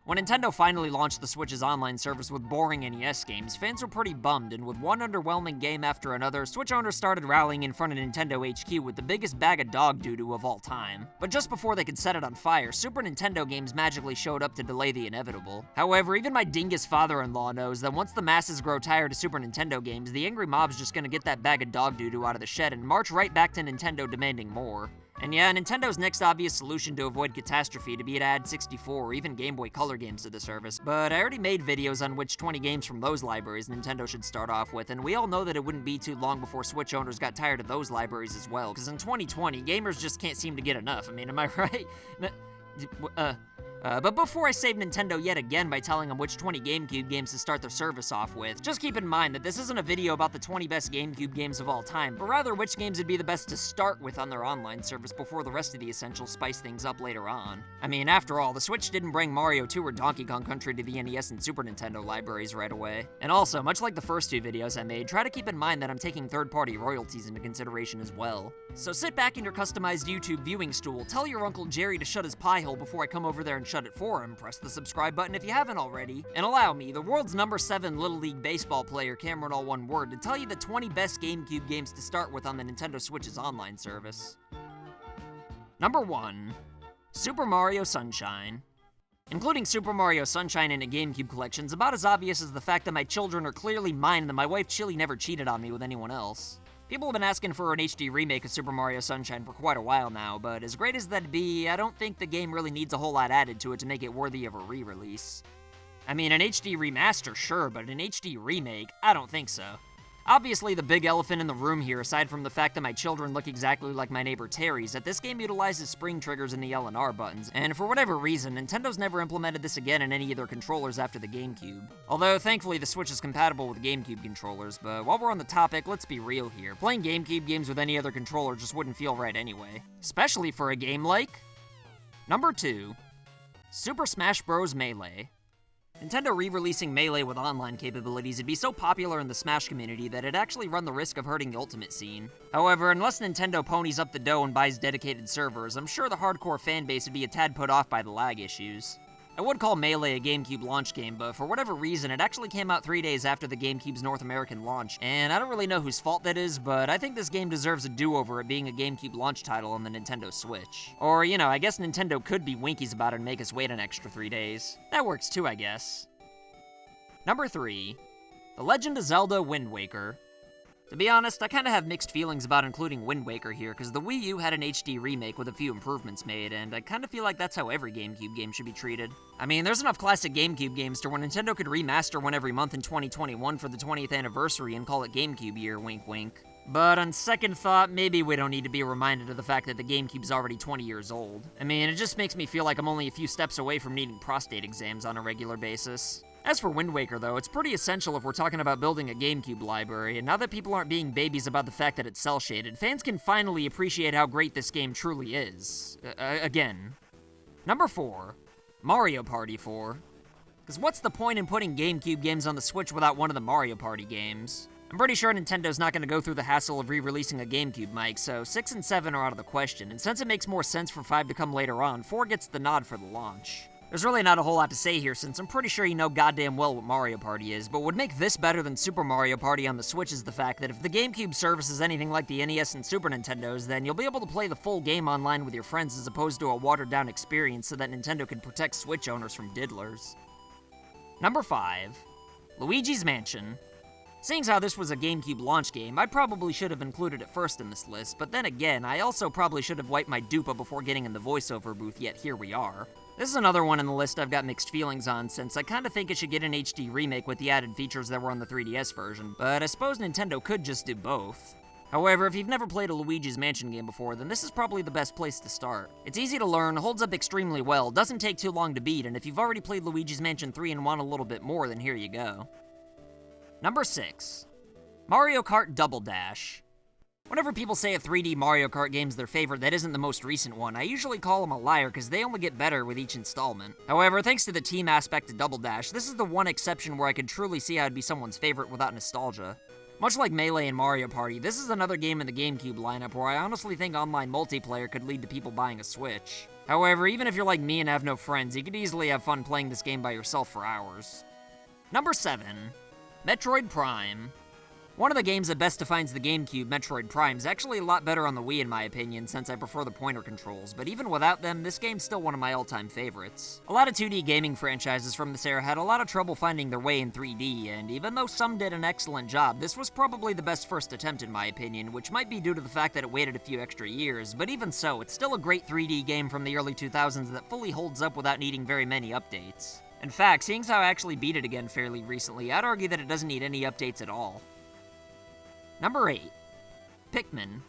When Nintendo finally launched the Switch's online service with boring NES games, fans were pretty bummed, and with one underwhelming game after another, Switch owners started rallying in front of Nintendo HQ with the biggest bag of dog doo-doo of all time. But just before they could set it on fire, Super Nintendo games magically showed up to delay the inevitable. However, even my dingus father-in-law knows that once the masses grow tired of Super Nintendo games, the angry mob's just gonna get that bag of dog doo-doo out of the shed and march right back to Nintendo demanding more. And yeah, Nintendo's next obvious solution to avoid catastrophe to be to add N64 or even Game Boy Color games to the service, but I already made videos on which 20 games from those libraries Nintendo should start off with, and we all know that it wouldn't be too long before Switch owners got tired of those libraries as well, because in 2020, gamers just can't seem to get enough. I mean, am I right? But before I save Nintendo yet again by telling them which 20 GameCube games to start their service off with, just keep in mind that this isn't a video about the 20 best GameCube games of all time, but rather which games would be the best to start with on their online service before the rest of the essentials spice things up later on. I mean, after all, the Switch didn't bring Mario 2 or Donkey Kong Country to the NES and Super Nintendo libraries right away. And also, much like the first two videos I made, try to keep in mind that I'm taking third-party royalties into consideration as well. So sit back in your customized YouTube viewing stool, tell your Uncle Jerry to shut his pie hole before I come over there and shut it for him, press the subscribe button if you haven't already, and allow me, the world's number 7 Little League baseball player, Cameron all one word, to tell you the 20 best GameCube games to start with on the Nintendo Switch's online service. Number 1. Super Mario Sunshine. Including Super Mario Sunshine in a GameCube collection is about as obvious as the fact that my children are clearly mine and that my wife Chili never cheated on me with anyone else. People have been asking for an HD remake of Super Mario Sunshine for quite a while now, but as great as that'd be, I don't think the game really needs a whole lot added to it to make it worthy of a re-release. I mean, an HD remaster, sure, but an HD remake? I don't think so. Obviously, the big elephant in the room here, aside from the fact that my children look exactly like my neighbor Terry, is that this game utilizes spring triggers in the L and R buttons, and for whatever reason, Nintendo's never implemented this again in any of their controllers after the GameCube. Although, thankfully, the Switch is compatible with GameCube controllers, but while we're on the topic, let's be real here. Playing GameCube games with any other controller just wouldn't feel right anyway. Especially for a game like... Number 2. Super Smash Bros. Melee. Nintendo re-releasing Melee with online capabilities would be so popular in the Smash community that it'd actually run the risk of hurting the Ultimate scene. However, unless Nintendo ponies up the dough and buys dedicated servers, I'm sure the hardcore fanbase would be a tad put off by the lag issues. I would call Melee a GameCube launch game, but for whatever reason, it actually came out 3 days after the GameCube's North American launch, and I don't really know whose fault that is, but I think this game deserves a do-over at being a GameCube launch title on the Nintendo Switch. Or, you know, I guess Nintendo could be winkies about it and make us wait an extra 3 days. That works too, I guess. Number 3. The Legend of Zelda Wind Waker. To be honest, I kinda have mixed feelings about including Wind Waker here, because the Wii U had an HD remake with a few improvements made, and I kinda feel like that's how every GameCube game should be treated. I mean, there's enough classic GameCube games to where Nintendo could remaster one every month in 2021 for the 20th anniversary and call it GameCube year, wink wink. But on second thought, maybe we don't need to be reminded of the fact that the GameCube's already 20 years old. I mean, it just makes me feel like I'm only a few steps away from needing prostate exams on a regular basis. As for Wind Waker, though, it's pretty essential if we're talking about building a GameCube library, and now that people aren't being babies about the fact that it's cel-shaded, fans can finally appreciate how great this game truly is. Again. Number 4. Mario Party 4. Because what's the point in putting GameCube games on the Switch without one of the Mario Party games? I'm pretty sure Nintendo's not going to go through the hassle of re-releasing a GameCube mic, so 6 and 7 are out of the question, and since it makes more sense for 5 to come later on, 4 gets the nod for the launch. There's really not a whole lot to say here, since I'm pretty sure you know goddamn well what Mario Party is, but what would make this better than Super Mario Party on the Switch is the fact that if the GameCube service is anything like the NES and Super Nintendo's, then you'll be able to play the full game online with your friends as opposed to a watered-down experience so that Nintendo can protect Switch owners from diddlers. Number 5. Luigi's Mansion. Seeing as how this was a GameCube launch game, I probably should have included it first in this list, but then again, I also probably should have wiped my dupa before getting in the voiceover booth, yet here we are. This is another one in the list I've got mixed feelings on, since I kinda think it should get an HD remake with the added features that were on the 3DS version, but I suppose Nintendo could just do both. However, if you've never played a Luigi's Mansion game before, then this is probably the best place to start. It's easy to learn, holds up extremely well, doesn't take too long to beat, and if you've already played Luigi's Mansion 3 and want a little bit more, then here you go. Number 6. Mario Kart Double Dash. Whenever people say a 3D Mario Kart game's their favorite that isn't the most recent one, I usually call them a liar because they only get better with each installment. However, thanks to the team aspect of Double Dash, this is the one exception where I could truly see how it'd be someone's favorite without nostalgia. Much like Melee and Mario Party, this is another game in the GameCube lineup where I honestly think online multiplayer could lead to people buying a Switch. However, even if you're like me and have no friends, you could easily have fun playing this game by yourself for hours. Number 7. Metroid Prime. One of the games that best defines the GameCube, Metroid Prime, is actually a lot better on the Wii in my opinion, since I prefer the pointer controls, but even without them, this game's still one of my all-time favorites. A lot of 2D gaming franchises from this era had a lot of trouble finding their way in 3D, and even though some did an excellent job, this was probably the best first attempt in my opinion, which might be due to the fact that it waited a few extra years, but even so, it's still a great 3D game from the early 2000s that fully holds up without needing very many updates. In fact, seeing as how I actually beat it again fairly recently, I'd argue that it doesn't need any updates at all. Number 8. Pikmin.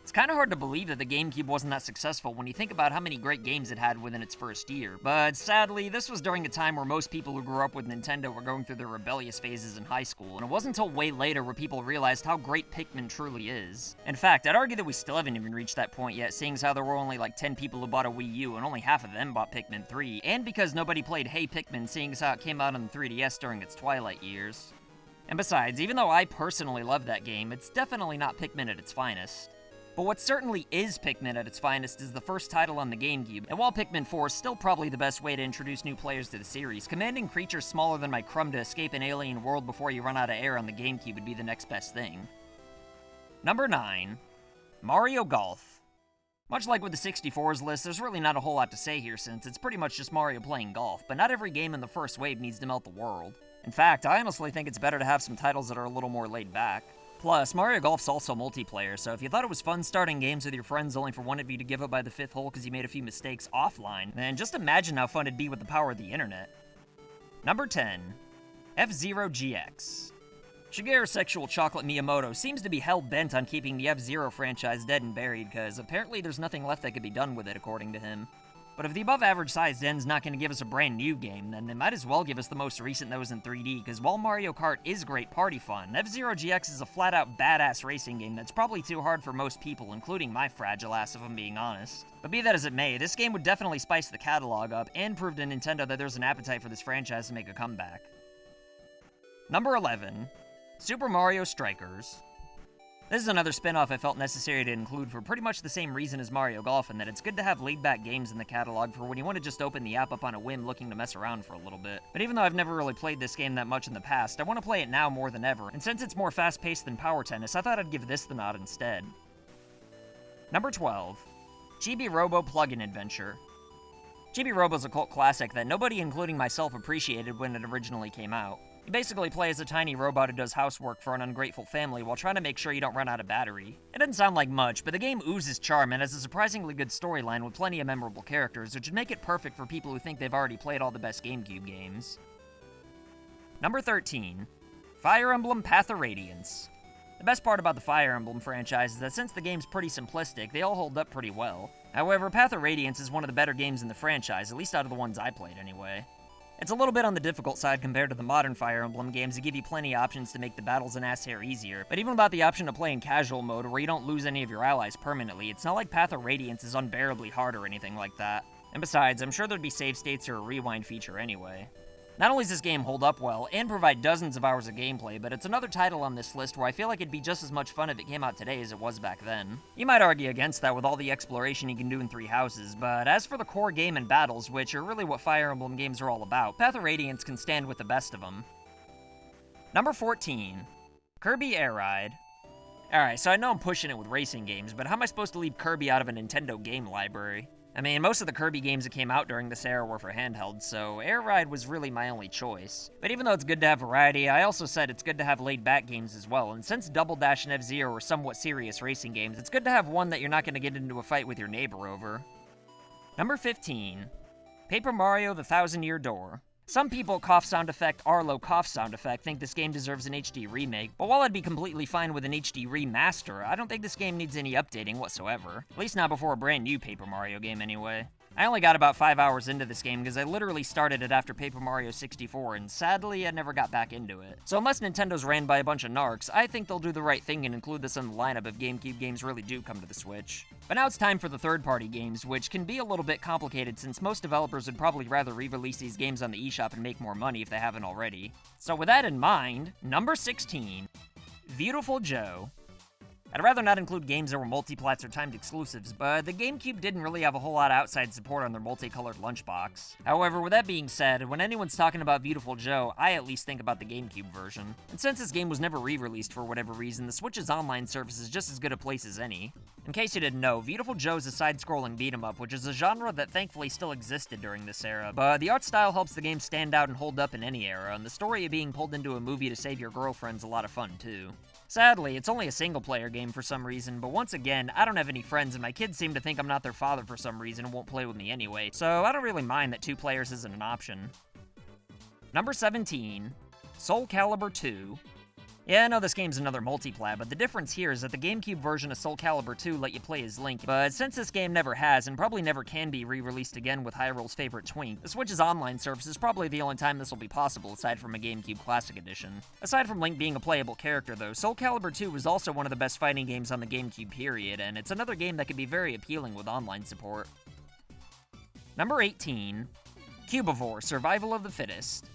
It's kind of hard to believe that the GameCube wasn't that successful when you think about how many great games it had within its first year, but sadly, this was during a time where most people who grew up with Nintendo were going through their rebellious phases in high school, and it wasn't until way later where people realized how great Pikmin truly is. In fact, I'd argue that we still haven't even reached that point yet, seeing as how there were only like 10 people who bought a Wii U, and only half of them bought Pikmin 3, and because nobody played Hey Pikmin, seeing as how it came out on the 3DS during its twilight years. And besides, even though I personally love that game, it's definitely not Pikmin at its finest. But what certainly is Pikmin at its finest is the first title on the GameCube, and while Pikmin 4 is still probably the best way to introduce new players to the series, commanding creatures smaller than my crumb to escape an alien world before you run out of air on the GameCube would be the next best thing. Number 9. Mario Golf. Much like with the 64's list, there's really not a whole lot to say here since it's pretty much just Mario playing golf, but not every game in the first wave needs to melt the world. In fact, I honestly think it's better to have some titles that are a little more laid back. Plus, Mario Golf's also multiplayer, so if you thought it was fun starting games with your friends only for one of you to give up by the 5th hole because you made a few mistakes offline, then just imagine how fun it'd be with the power of the internet. Number 10. FZero GX. Shigeru Sexual Chocolate Miyamoto seems to be hell-bent on keeping the F-Zero franchise dead and buried, because apparently there's nothing left that could be done with it, according to him. But if the above-average-sized Den's not going to give us a brand new game, then they might as well give us the most recent that was in 3D, because while Mario Kart is great party fun, F-Zero GX is a flat-out badass racing game that's probably too hard for most people, including my fragile ass if I'm being honest. But be that as it may, this game would definitely spice the catalog up, and prove to Nintendo that there's an appetite for this franchise to make a comeback. Number 11. Super Mario Strikers. This is another spin-off I felt necessary to include for pretty much the same reason as Mario Golf, in that it's good to have laid-back games in the catalog for when you want to just open the app up on a whim looking to mess around for a little bit. But even though I've never really played this game that much in the past, I want to play it now more than ever, and since it's more fast-paced than Power Tennis, I thought I'd give this the nod instead. Number 12. ChibiRobo Plug-in Adventure. ChibiRobo's a cult classic that nobody, including myself, appreciated when it originally came out. You basically play as a tiny robot who does housework for an ungrateful family while trying to make sure you don't run out of battery. It doesn't sound like much, but the game oozes charm and has a surprisingly good storyline with plenty of memorable characters, which would make it perfect for people who think they've already played all the best GameCube games. Number 13. Fire Emblem Path of Radiance. The best part about the Fire Emblem franchise is that since the game's pretty simplistic, they all hold up pretty well. However, Path of Radiance is one of the better games in the franchise, at least out of the ones I played anyway. It's a little bit on the difficult side compared to the modern Fire Emblem games that give you plenty of options to make the battles an ass hair easier, but even without the option to play in casual mode where you don't lose any of your allies permanently, it's not like Path of Radiance is unbearably hard or anything like that. And besides, I'm sure there'd be save states or a rewind feature anyway. Not only does this game hold up well and provide dozens of hours of gameplay, but it's another title on this list where I feel like it'd be just as much fun if it came out today as it was back then. You might argue against that with all the exploration you can do in 3 houses, but as for the core game and battles, which are really what Fire Emblem games are all about, Path of Radiance can stand with the best of them. Number 14. Kirby Airride. Alright, so I know I'm pushing it with racing games, but how am I supposed to leave Kirby out of a Nintendo game library? I mean, most of the Kirby games that came out during this era were for handheld, so Airride was really my only choice. But even though it's good to have variety, I also said it's good to have laid-back games as well, and since Double Dash and F-Zero are somewhat serious racing games, it's good to have one that you're not going to get into a fight with your neighbor over. Number 15. Paper Mario: The Thousand-Year Door. Some people, cough sound effect, Arlo cough sound effect, think this game deserves an HD remake, but while I'd be completely fine with an HD remaster, I don't think this game needs any updating whatsoever. At least not before a brand new Paper Mario game anyway. I only got about 5 hours into this game because I literally started it after Paper Mario 64, and sadly I never got back into it. So unless Nintendo's ran by a bunch of narcs, I think they'll do the right thing and include this in the lineup if GameCube games really do come to the Switch. But now it's time for the third-party games, which can be a little bit complicated since most developers would probably rather re-release these games on the eShop and make more money if they haven't already. So with that in mind, number 16. Beautiful Joe. I'd rather not include games that were multiplats or timed exclusives, but the GameCube didn't really have a whole lot of outside support on their multicolored lunchbox. However, with that being said, when anyone's talking about Beautiful Joe, I at least think about the GameCube version. And since this game was never re-released for whatever reason, the Switch's online service is just as good a place as any. In case you didn't know, Beautiful Joe is a side-scrolling beat-em-up, which is a genre that thankfully still existed during this era, but the art style helps the game stand out and hold up in any era, and the story of being pulled into a movie to save your girlfriend's a lot of fun too. Sadly, it's only a single-player game for some reason, but once again, I don't have any friends and my kids seem to think I'm not their father for some reason and won't play with me anyway, so I don't really mind that 2 players isn't an option. Number 17, Soul Calibur 2. Yeah, I know this game's another multiplat, but the difference here is that the GameCube version of Soul Calibur 2 let you play as Link, but since this game never has, and probably never can be re-released again with Hyrule's favorite twink, the Switch's online service is probably the only time this will be possible aside from a GameCube Classic Edition. Aside from Link being a playable character though, Soul Calibur 2 was also one of the best fighting games on the GameCube period, and it's another game that could be very appealing with online support. Number 18, Cubivore, Survival of the Fittest.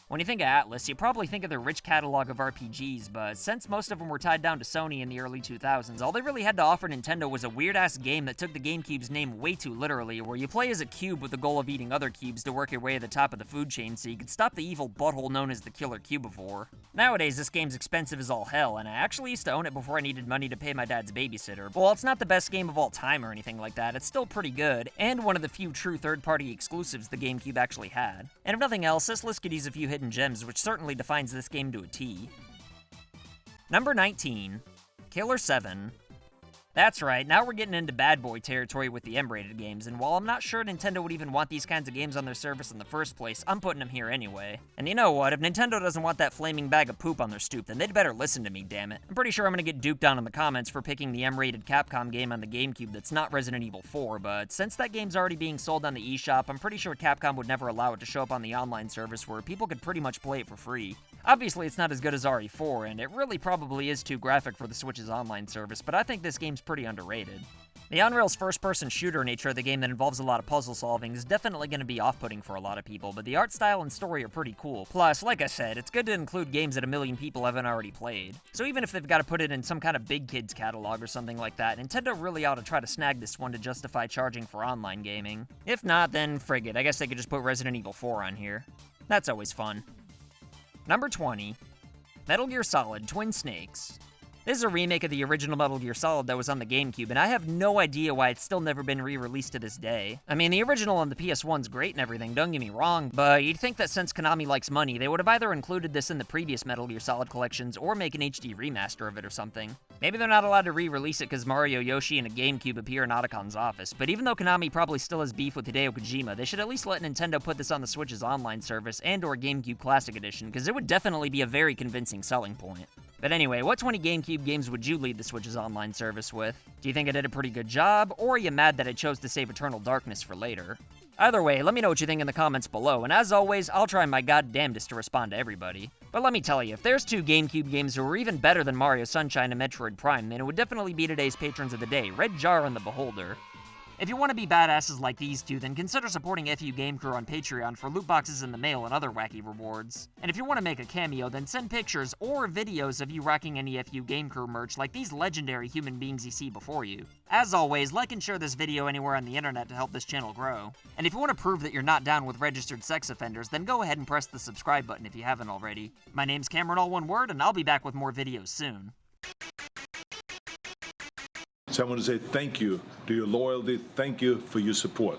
When you think of Atlas, you probably think of their rich catalog of RPGs, but since most of them were tied down to Sony in the early 2000s, all they really had to offer Nintendo was a weird-ass game that took the GameCube's name way too literally, where you play as a cube with the goal of eating other cubes to work your way to the top of the food chain so you could stop the evil butthole known as the Killer Cubivore. Nowadays, this game's expensive as all hell, and I actually used to own it before I needed money to pay my dad's babysitter. While it's not the best game of all time or anything like that, it's still pretty good, and one of the few true third-party exclusives the GameCube actually had. And if nothing else, this list could use a few hidden gems, which certainly defines this game to a T. Number 19, Killer 7. That's right, now we're getting into bad boy territory with the M-rated games, and while I'm not sure Nintendo would even want these kinds of games on their service in the first place, I'm putting them here anyway. And you know what, if Nintendo doesn't want that flaming bag of poop on their stoop, then they'd better listen to me, damn it. I'm pretty sure I'm gonna get duped down in the comments for picking the M-rated Capcom game on the GameCube that's not Resident Evil 4, but since that game's already being sold on the eShop, I'm pretty sure Capcom would never allow it to show up on the online service where people could pretty much play it for free. Obviously, it's not as good as RE4, and it really probably is too graphic for the Switch's online service, but I think this game's pretty underrated. The on-rails first-person shooter nature of the game that involves a lot of puzzle solving is definitely going to be off-putting for a lot of people, but the art style and story are pretty cool. Plus, like I said, it's good to include games that a million people haven't already played. So even if they've got to put it in some kind of big kids catalog or something like that, Nintendo really ought to try to snag this one to justify charging for online gaming. If not, then frig it, I guess they could just put Resident Evil 4 on here. That's always fun. Number 20, Metal Gear Solid Twin Snakes. This is a remake of the original Metal Gear Solid that was on the GameCube, and I have no idea why it's still never been re-released to this day. I mean, the original on the PS1's great and everything, don't get me wrong, but you'd think that since Konami likes money, they would have either included this in the previous Metal Gear Solid collections or make an HD remaster of it or something. Maybe they're not allowed to re-release it because Mario, Yoshi, and a GameCube appear in Otacon's office, but even though Konami probably still has beef with Hideo Kojima, they should at least let Nintendo put this on the Switch's online service and/or GameCube Classic Edition, because it would definitely be a very convincing selling point. But anyway, what 20 GameCube games would you lead the Switch's online service with? Do you think I did a pretty good job, or are you mad that I chose to save Eternal Darkness for later? Either way, let me know what you think in the comments below, and as always, I'll try my goddamnedest to respond to everybody. But let me tell you, if there's 2 GameCube games that were even better than Mario Sunshine and Metroid Prime, then it would definitely be today's patrons of the day, Red Jar and the Beholder. If you want to be badasses like these two, then consider supporting FU Game Crew on Patreon for loot boxes in the mail and other wacky rewards. And if you want to make a cameo, then send pictures or videos of you rocking any FU Game Crew merch like these legendary human beings you see before you. As always, like and share this video anywhere on the internet to help this channel grow. And if you want to prove that you're not down with registered sex offenders, then go ahead and press the subscribe button if you haven't already. My name's Cameron, all one word, and I'll be back with more videos soon. So I want to say thank you to your loyalty, thank you for your support.